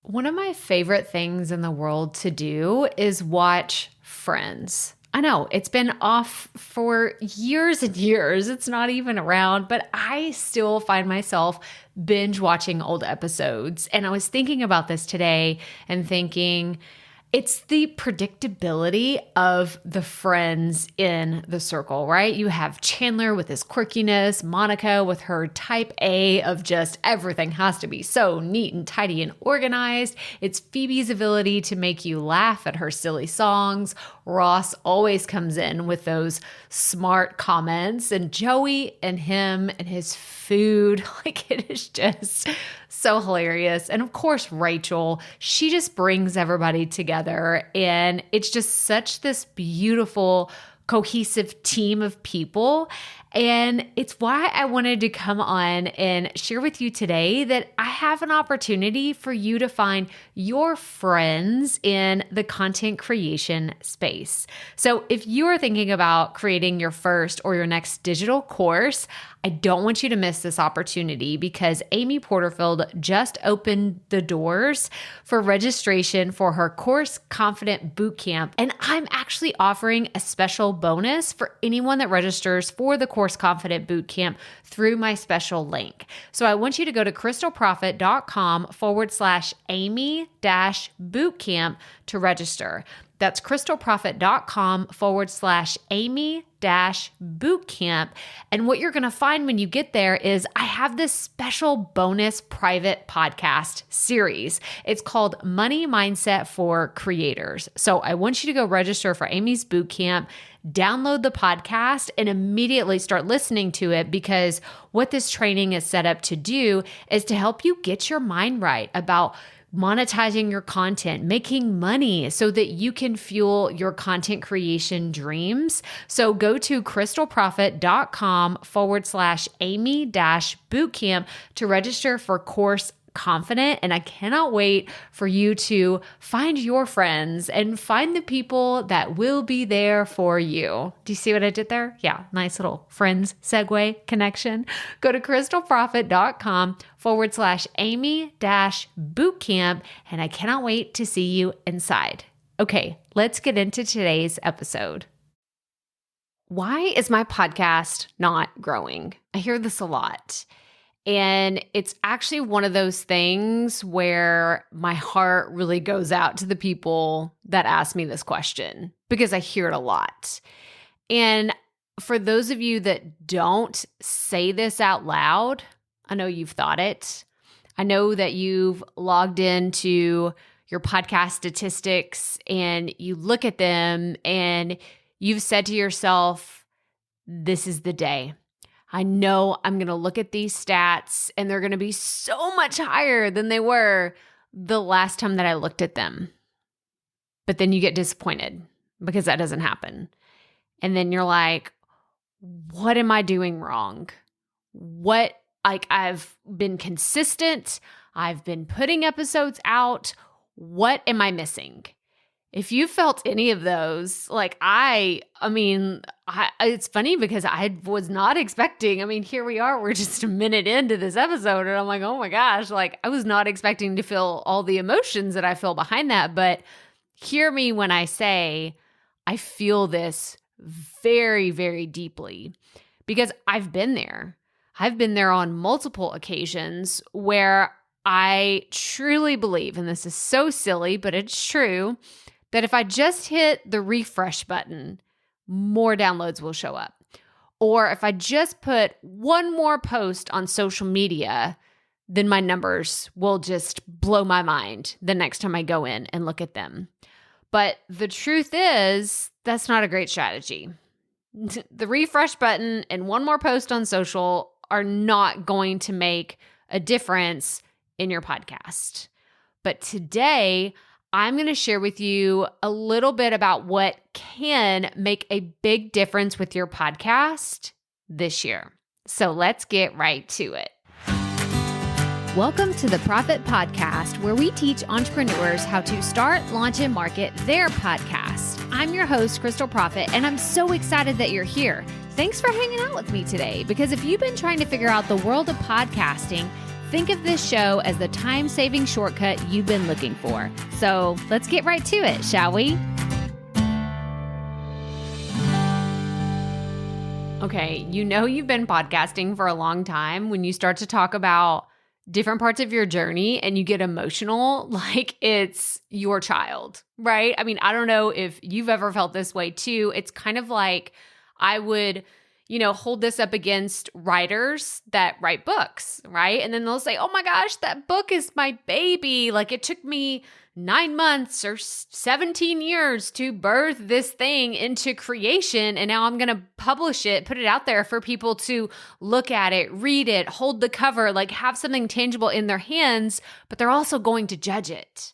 One of my favorite things in the world to do is watch Friends. I know it's been off for years and years. It's not even around, but I still find myself binge watching old episodes. And I was thinking about this today and thinking, it's the predictability of the friends in the circle, right? You have Chandler with his quirkiness, Monica with her type A of just everything has to be so neat and tidy and organized. It's Phoebe's ability to make you laugh at her silly songs. Ross always comes in with those smart comments, and Joey and him and his food, like it is just so hilarious. And of course, Rachel, she just brings everybody together, and it's just such this beautiful, cohesive team of people. And it's why I wanted to come on and share with you today that I have an opportunity for you to find your friends in the content creation space. So if you are thinking about creating your first or your next digital course, I don't want you to miss this opportunity because Amy Porterfield just opened the doors for registration for her Course Confident Bootcamp. And I'm actually offering a special bonus for anyone that registers for the Course Confident Bootcamp through my special link. So I want you to go to crystalprofit.com/Amy-bootcamp to register. That's crystalprofit.com/Amy-bootcamp. And what you're going to find when you get there is I have this special bonus private podcast series. It's called Money Mindset for Creators. So I want you to go register for Amy's bootcamp, download the podcast, and immediately start listening to it, because what this training is set up to do is to help you get your mind right about monetizing your content, making money so that you can fuel your content creation dreams. So go to crystalprofit.com/Amy-bootcamp to register for Course Confident. And I cannot wait for you to find your friends and find the people that will be there for you. Do you see what I did there? Yeah, nice little friends segue connection. Go to crystalprofit.com/Amy-bootcamp. And I cannot wait to see you inside. Okay, let's get into today's episode. Why is my podcast not growing? I hear this a lot. And it's actually one of those things where my heart really goes out to the people that ask me this question, because I hear it a lot. And for those of you that don't say this out loud, I know you've thought it. I know that you've logged into your podcast statistics and you look at them and you've said to yourself, this is the day. I know I'm going to look at these stats and they're going to be so much higher than they were the last time that I looked at them. But then you get disappointed because that doesn't happen. And then you're like, what am I doing wrong? I've been consistent. I've been putting episodes out. What am I missing? If you felt any of those, it's funny because I was not expecting, here we are, we're just a minute into this episode and I'm like, oh my gosh, I was not expecting to feel all the emotions that I feel behind that. But hear me when I say I feel this very, very deeply, because I've been there. I've been there on multiple occasions where I truly believe, and this is so silly, but it's true, that if I just hit the refresh button, more downloads will show up. Or if I just put one more post on social media, then my numbers will just blow my mind the next time I go in and look at them. But the truth is, that's not a great strategy. The refresh button and one more post on social are not going to make a difference in your podcast. But today, I'm going to share with you a little bit about what can make a big difference with your podcast this year. So let's get right to it. Welcome to the Profit Podcast, where we teach entrepreneurs how to start, launch, and market their podcast. I'm your host, Crystal Profit, and I'm so excited that you're here. Thanks for hanging out with me today, because if you've been trying to figure out the world of podcasting, Think of this show as the time-saving shortcut you've been looking for. So let's get right to it, shall we? Okay, you know you've been podcasting for a long time when you start to talk about different parts of your journey and you get emotional like it's your child, right? I mean, I don't know if you've ever felt this way too. It's kind of like I would, hold this up against writers that write books, right? And then they'll say, oh my gosh, that book is my baby. Like it took me 9 months or 17 years to birth this thing into creation. And now I'm going to publish it, put it out there for people to look at it, read it, hold the cover, like have something tangible in their hands, but they're also going to judge it.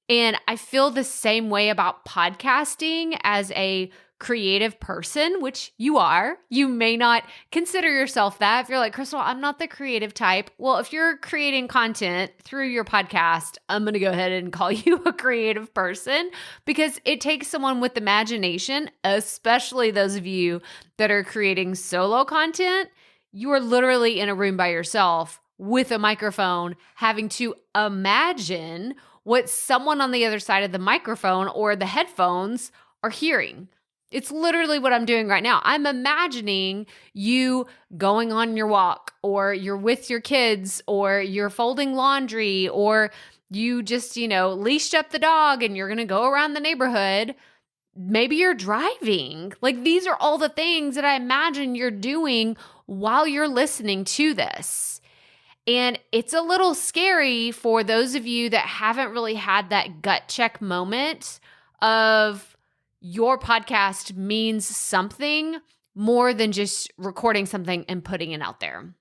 And I feel the same way about podcasting as a creative person, which you are. You may not consider yourself that. If you're like, Crystal, I'm not the creative type. Well, if you're creating content through your podcast, I'm going to go ahead and call you a creative person because it takes someone with imagination, especially those of you that are creating solo content. You are literally in a room by yourself with a microphone, having to imagine what someone on the other side of the microphone or the headphones are hearing. It's literally what I'm doing right now. I'm imagining you going on your walk, or you're with your kids, or you're folding laundry, or you just, leashed up the dog and you're going to go around the neighborhood. Maybe you're driving. Like these are all the things that I imagine you're doing while you're listening to this. And it's a little scary for those of you that haven't really had that gut check moment of your podcast means something more than just recording something and putting it out there.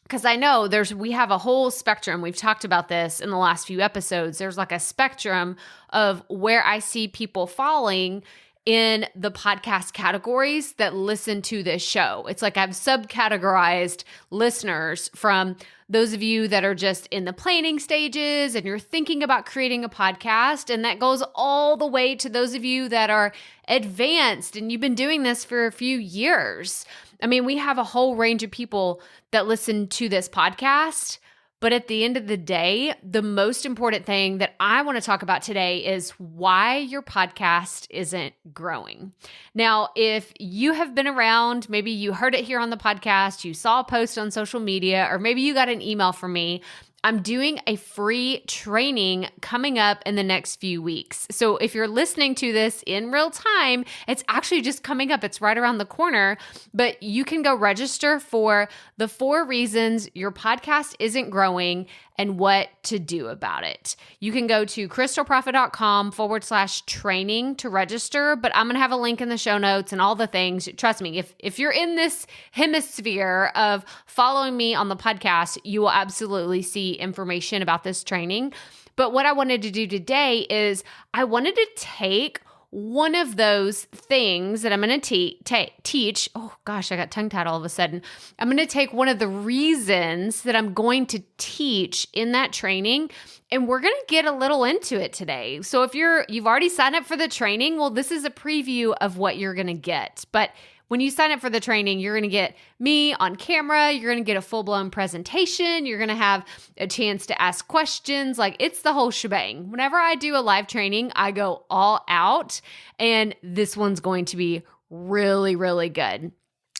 Because I know we have a whole spectrum. We've talked about this in the last few episodes. There's like a spectrum of where I see people falling in the podcast categories that listen to this show. It's like I've subcategorized listeners from those of you that are just in the planning stages and you're thinking about creating a podcast. And that goes all the way to those of you that are advanced and you've been doing this for a few years. I mean, we have a whole range of people that listen to this podcast. But at the end of the day, the most important thing that I want to talk about today is why your podcast isn't growing. Now, if you have been around, maybe you heard it here on the podcast, you saw a post on social media, or maybe you got an email from me, I'm doing a free training coming up in the next few weeks. So if you're listening to this in real time, it's actually just coming up. It's right around the corner, but you can go register for the 4 reasons your podcast isn't growing and what to do about it. You can go to crystalprofit.com/training to register, but I'm going to have a link in the show notes and all the things. Trust me, if you're in this hemisphere of following me on the podcast, you will absolutely see information about this training. But what I wanted to do today is I wanted to take one of those things that I'm going to teach. Oh gosh, I got tongue-tied all of a sudden. I'm going to take one of the reasons that I'm going to teach in that training, and we're going to get a little into it today. So if you've already signed up for the training, well, this is a preview of what you're going to get. But when you sign up for the training, you're going to get me on camera. You're going to get a full-blown presentation. You're going to have a chance to ask questions. Like it's the whole shebang. Whenever I do a live training, I go all out, and this one's going to be really, really good.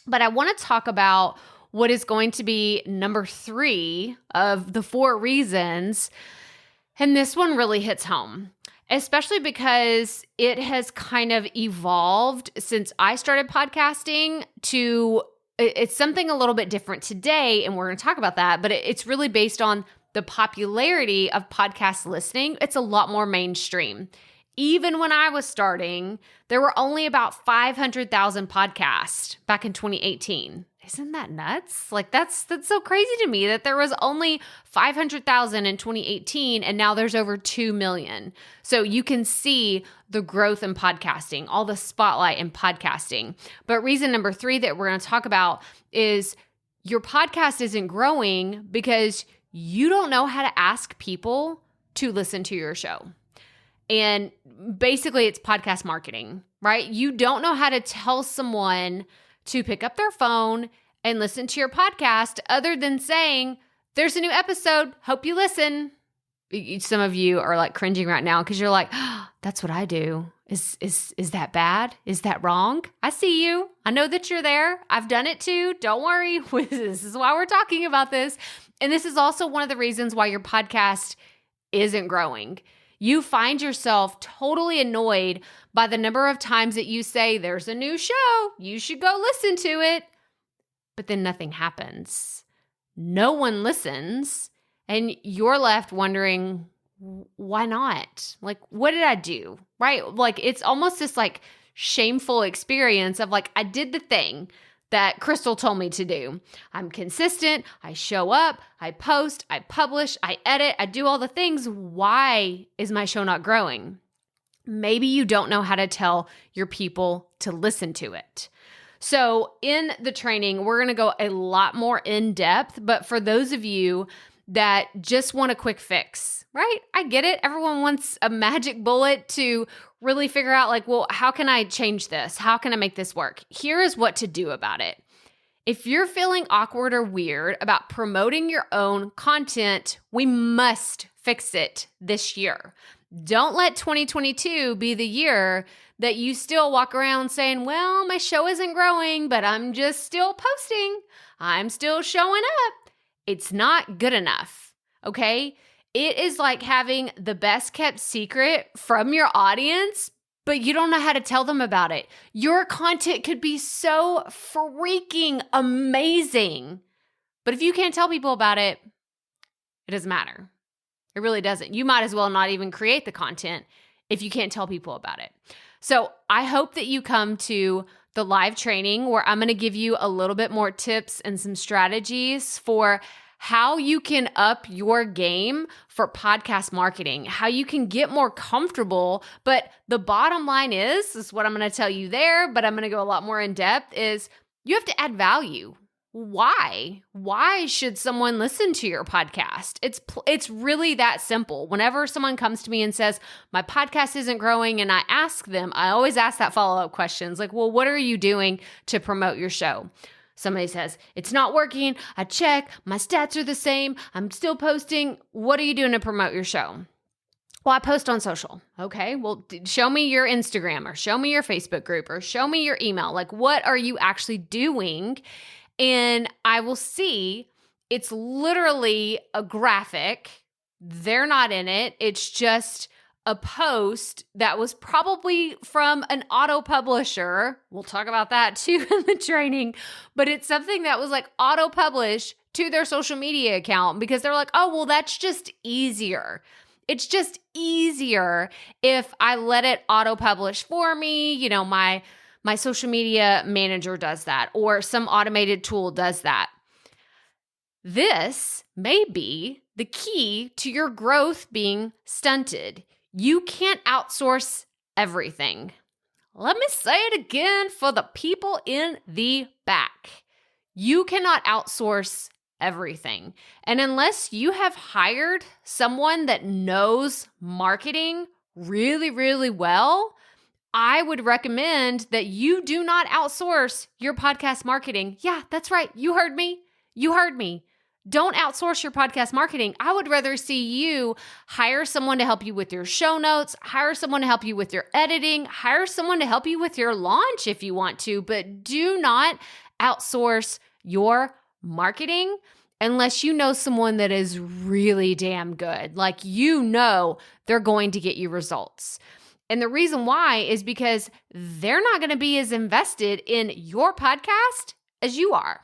But I want to talk about what is going to be number 3 of the 4 reasons. And this one really hits home, especially because it has kind of evolved since I started podcasting to, it's something a little bit different today, and we're going to talk about that, but it's really based on the popularity of podcast listening. It's a lot more mainstream. Even when I was starting, there were only about 500,000 podcasts back in 2018. Isn't that nuts? Like that's so crazy to me that there was only 500,000 in 2018 and now there's over 2 million. So you can see the growth in podcasting, all the spotlight in podcasting. But reason number 3 that we're going to talk about is your podcast isn't growing because you don't know how to ask people to listen to your show. And basically it's podcast marketing, right? You don't know how to tell someone to pick up their phone and listen to your podcast other than saying, there's a new episode. Hope you listen. Some of you are like cringing right now because you're like, oh, that's what I do. Is that bad? Is that wrong? I see you. I know that you're there. I've done it too. Don't worry. This is why we're talking about this. And this is also one of the reasons why your podcast isn't growing. You find yourself totally annoyed by the number of times that you say, there's a new show. You should go listen to it. But then nothing happens. No one listens. And you're left wondering, why not? Like, what did I do? Right? Like, it's almost this like shameful experience of like, I did the thing that Crystal told me to do. I'm consistent. I show up. I post. I publish. I edit. I do all the things. Why is my show not growing? Maybe you don't know how to tell your people to listen to it. So in the training, we're going to go a lot more in depth. But for those of you that just want a quick fix, right? I get it. Everyone wants a magic bullet to really figure out like, well, how can I change this? How can I make this work? Here is what to do about it. If you're feeling awkward or weird about promoting your own content, we must fix it this year. Don't let 2022 be the year that you still walk around saying, well, my show isn't growing, but I'm just still posting. I'm still showing up. It's not good enough, okay? It is like having the best kept secret from your audience, but you don't know how to tell them about it. Your content could be so freaking amazing, but if you can't tell people about it, it doesn't matter. It really doesn't. You might as well not even create the content if you can't tell people about it. So I hope that you come to the live training where I'm going to give you a little bit more tips and some strategies for how you can up your game for podcast marketing, how you can get more comfortable. But the bottom line is what I'm going to tell you there, but I'm going to go a lot more in depth, is you have to add value. Why? Why should someone listen to your podcast? It's really that simple. Whenever someone comes to me and says, my podcast isn't growing, and I ask them, I always ask that follow-up questions like, well, what are you doing to promote your show? Somebody says, it's not working. I check. My stats are the same. I'm still posting. What are you doing to promote your show? Well, I post on social. Okay, well, show me your Instagram or show me your Facebook group or show me your email. Like, what are you actually doing? And I will see it's literally a graphic. They're not in it. It's just a post that was probably from an auto publisher. We'll talk about that too in the training. But it's something that was like auto published to their social media account because they're like, oh, well, that's just easier. It's just easier if I let it auto publish for me. You know, my social media manager does that, or some automated tool does that. This may be the key to your growth being stunted. You can't outsource everything. Let me say it again for the people in the back. You cannot outsource everything. And unless you have hired someone that knows marketing really, really well, I would recommend that you do not outsource your podcast marketing. Yeah, that's right. You heard me. You heard me. Don't outsource your podcast marketing. I would rather see you hire someone to help you with your show notes, hire someone to help you with your editing, hire someone to help you with your launch if you want to, but do not outsource your marketing unless you know someone that is really damn good. Like, you know, they're going to get you results. And the reason why is because they're not going to be as invested in your podcast as you are.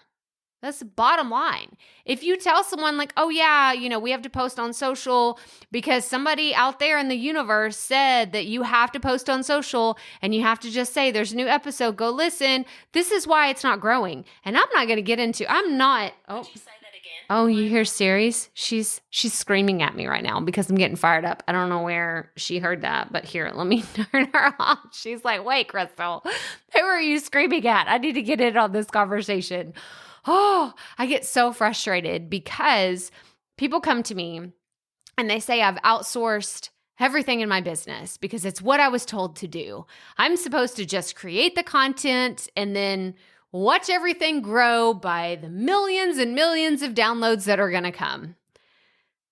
That's the bottom line. If you tell someone like, oh yeah, you know, we have to post on social because somebody out there in the universe said that you have to post on social and you have to just say there's a new episode, go listen. This is why it's not growing. And I'm not going to get into, Oh, you hear Siri's? She's screaming at me right now because I'm getting fired up. I don't know where she heard that, but here, let me turn her off. She's like, wait, Crystal, who are you screaming at? I need to get in on this conversation. Oh, I get so frustrated because people come to me and they say I've outsourced everything in my business because it's what I was told to do. I'm supposed to just create the content and then watch everything grow by the millions and millions of downloads that are going to come.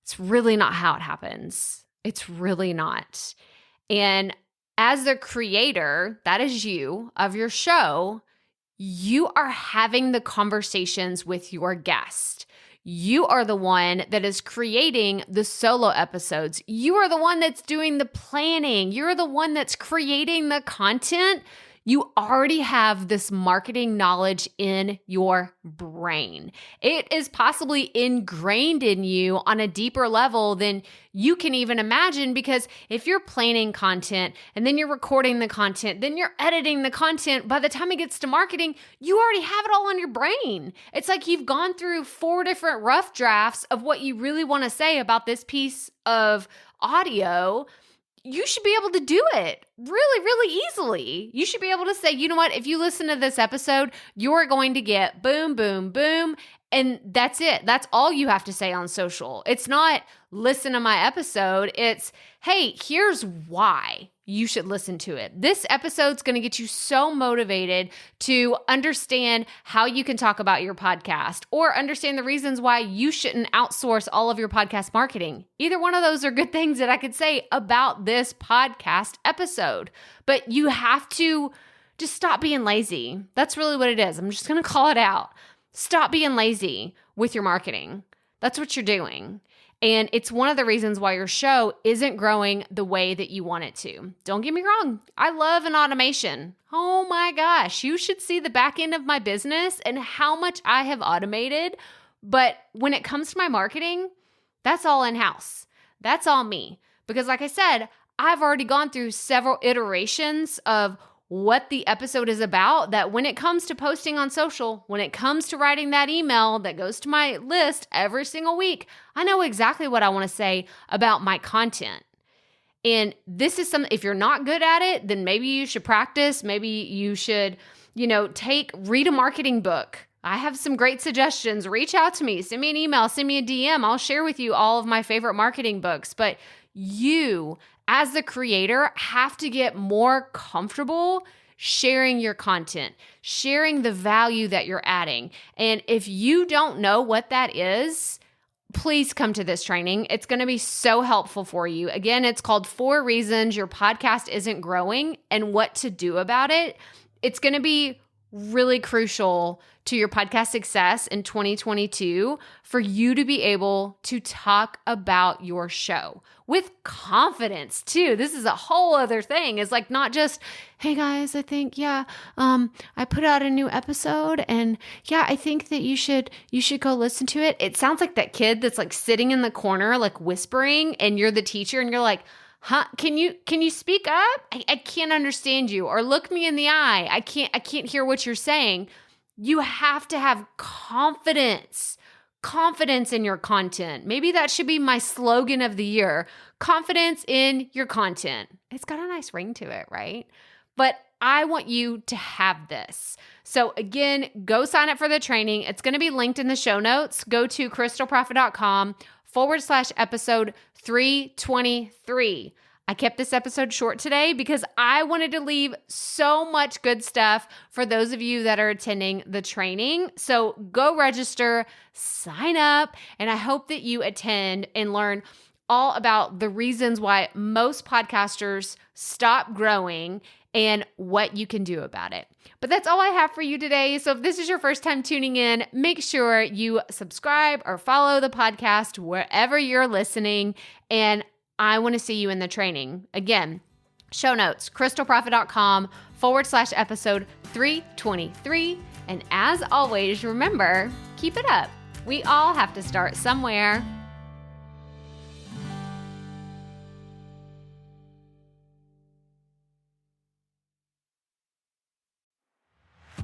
It's really not how it happens. It's really not. And as the creator, that is you, of your show, you are having the conversations with your guest. You are the one that is creating the solo episodes. You are the one that's doing the planning. You're the one that's creating the content. You already have this marketing knowledge in your brain. It is possibly ingrained in you on a deeper level than you can even imagine, because if you're planning content and then you're recording the content, then you're editing the content, by the time it gets to marketing, you already have it all on your brain. It's like you've gone through 4 different rough drafts of what you really want to say about this piece of audio. You should be able to do it really, really easily. You should be able to say, you know what, if you listen to this episode, you're going to get boom, boom, boom. And that's it. That's all you have to say on social. It's not listen to my episode. It's, hey, here's why you should listen to it. This episode's going to get you so motivated to understand how you can talk about your podcast, or understand the reasons why you shouldn't outsource all of your podcast marketing. Either one of those are good things that I could say about this podcast episode. But you have to just stop being lazy. That's really what it is. I'm just going to call it out. Stop being lazy with your marketing. That's what you're doing. And it's one of the reasons why your show isn't growing the way that you want it to. Don't get me wrong. I love an automation. Oh my gosh, you should see the back end of my business and how much I have automated. But when it comes to my marketing, that's all in-house. That's all me. Because like I said, I've already gone through several iterations of what the episode is about, that when it comes to posting on social, when it comes to writing that email that goes to my list every single week, I know exactly what I want to say about my content. And this is something, if you're not good at it, then maybe you should practice. Maybe you should, read a marketing book. I have some great suggestions. Reach out to me, send me an email, send me a DM. I'll share with you all of my favorite marketing books. But you, as the creator, have to get more comfortable sharing your content, sharing the value that you're adding. And if you don't know what that is, please come to this training. It's going to be so helpful for you. Again, it's called 4 Reasons Your Podcast Isn't Growing and What to Do About It. It's going to be really crucial to your podcast success in 2022 for you to be able to talk about your show with confidence too. This is a whole other thing. It's like not just, hey guys, I think, I put out a new episode and I think that you should go listen to it. It sounds like that kid that's like sitting in the corner, like whispering, and you're the teacher and you're like, huh? Can you speak up? I can't understand you. Or look me in the eye. I can't hear what you're saying. You have to have confidence in your content. Maybe that should be my slogan of the year. Confidence in your content. It's got a nice ring to it, right? But I want you to have this. So again, go sign up for the training. It's going to be linked in the show notes. Go to crystalprofit.com/episode 323. I kept this episode short today because I wanted to leave so much good stuff for those of you that are attending the training. So go register, sign up, and I hope that you attend and learn all about the reasons why most podcasters stop growing and what you can do about it. But that's all I have for you today. So if this is your first time tuning in, make sure you subscribe or follow the podcast wherever you're listening. And I want to see you in the training. Again, show notes, crystalprofit.com/episode 323. And as always, remember, keep it up. We all have to start somewhere.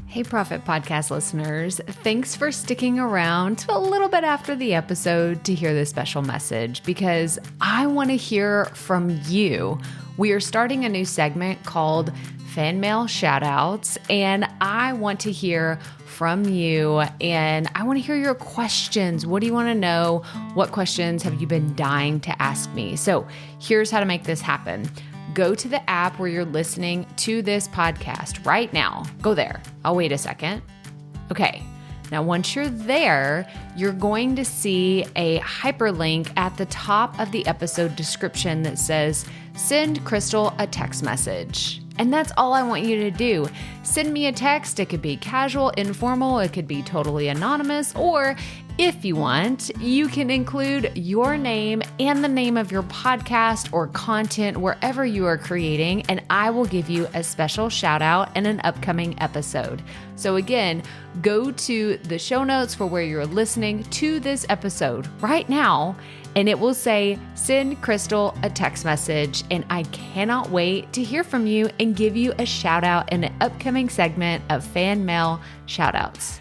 Hey, Profit Podcast listeners. Thanks for sticking around to a little bit after the episode to hear this special message, because I want to hear from you. We are starting a new segment called Fan Mail Shoutouts, and I want to hear from you, and I want to hear your questions. What do you want to know? What questions have you been dying to ask me? So here's how to make this happen. Go to the app where you're listening to this podcast right now. Go there. I'll wait a second. Okay. Now, once you're there, you're going to see a hyperlink at the top of the episode description that says, send Crystal a text message. And that's all I want you to do. Send me a text. It could be casual, informal. It could be totally anonymous. Or if you want, you can include your name and the name of your podcast or content wherever you are creating, and I will give you a special shout out in an upcoming episode. So again, go to the show notes for where you're listening to this episode right now, and it will say, send Crystal a text message. And I cannot wait to hear from you and give you a shout out in an upcoming segment of fan mail shout outs.